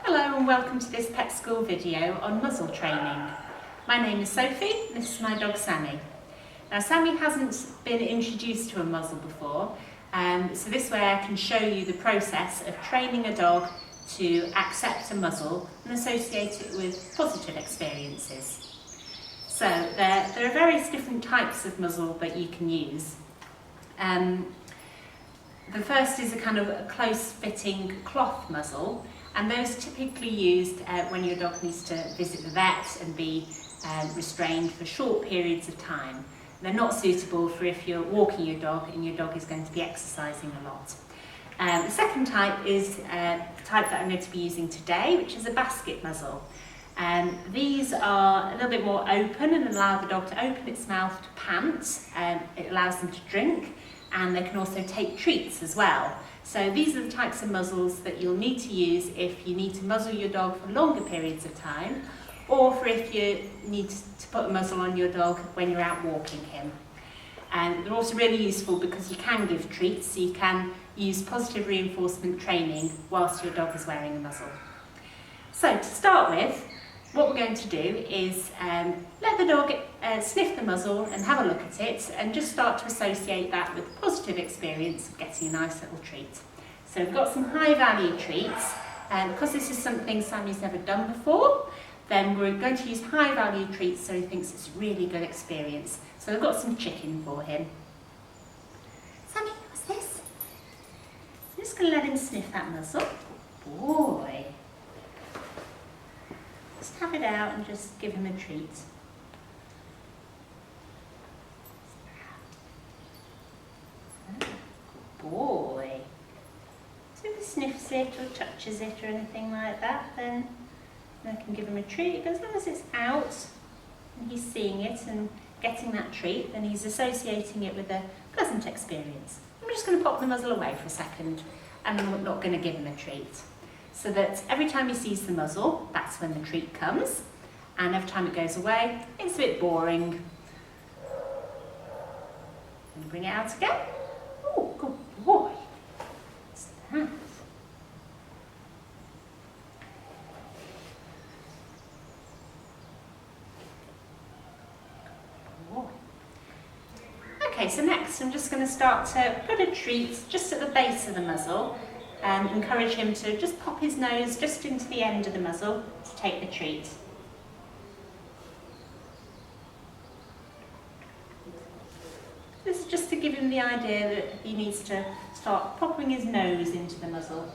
Hello and welcome to this pet school video on muzzle training. My name is Sophie, and this is my dog Sammy. Now Sammy hasn't been introduced to a muzzle before, so this way I can show you the process of training a dog to accept a muzzle and associate it with positive experiences. So there are various different types of muzzle that you can use. The first is a kind of a close-fitting cloth muzzle, and those are typically used when your dog needs to visit the vet and be restrained for short periods of time. They're not suitable for if you're walking your dog and your dog is going to be exercising a lot. The second type is the type that I'm going to be using today, which is a basket muzzle. These are a little bit more open and allow the dog to open its mouth to pant. It allows them to drink, and they can also take treats as well. So these are the types of muzzles that you'll need to use if you need to muzzle your dog for longer periods of time, or for if you need to put a muzzle on your dog when you're out walking him. And they're also really useful because you can give treats, so you can use positive reinforcement training whilst your dog is wearing a muzzle. So to start with, what we're going to do is let the dog sniff the muzzle and have a look at it, and just start to associate that with a positive experience of getting a nice little treat. So we've got some high value treats, and because this is something Sammy's never done before, then we're going to use high value treats so he thinks it's a really good experience. So I've got some chicken for him. Sammy, what's this? I'm just going to let him sniff that muzzle. Boy. Just have it out and just give him a treat. Good boy. So if he sniffs it or touches it or anything like that, then I can give him a treat. As long as it's out and he's seeing it and getting that treat, then he's associating it with a pleasant experience. I'm just going to pop the muzzle away for a second, and I'm not going to give him a treat. So that every time he sees the muzzle, that's when the treat comes, and every time it goes away, it's a bit boring. And bring it out again. Oh, good boy. What's that? Good boy. Okay, so next I'm just going to start to put a treat just at the base of the muzzle, and encourage him to just pop his nose just into the end of the muzzle to take the treat. This is just to give him the idea that he needs to start popping his nose into the muzzle.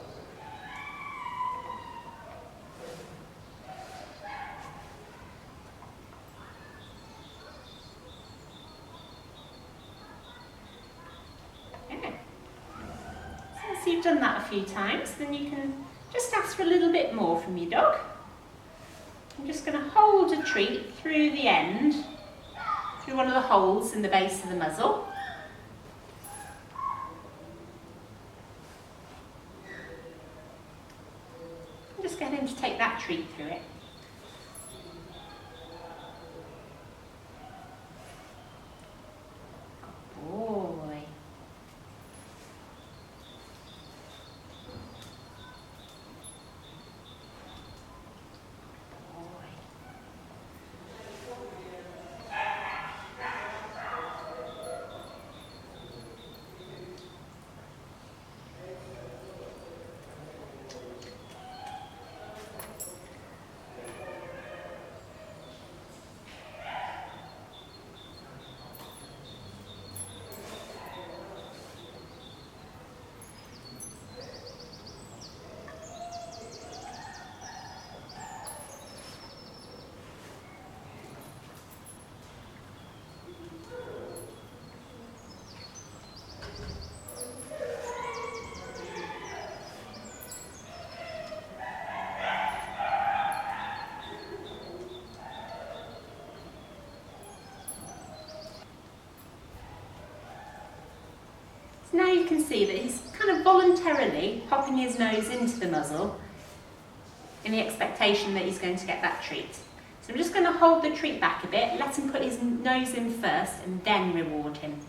So you've done that a few times, then you can just ask for a little bit more from your dog. I'm just going to hold a treat through the end, through one of the holes in the base of the muzzle. And just get him to take that treat through it. Good boy. So now you can see that he's kind of voluntarily popping his nose into the muzzle in the expectation that he's going to get that treat. So I'm just going to hold the treat back a bit, let him put his nose in first and then reward him.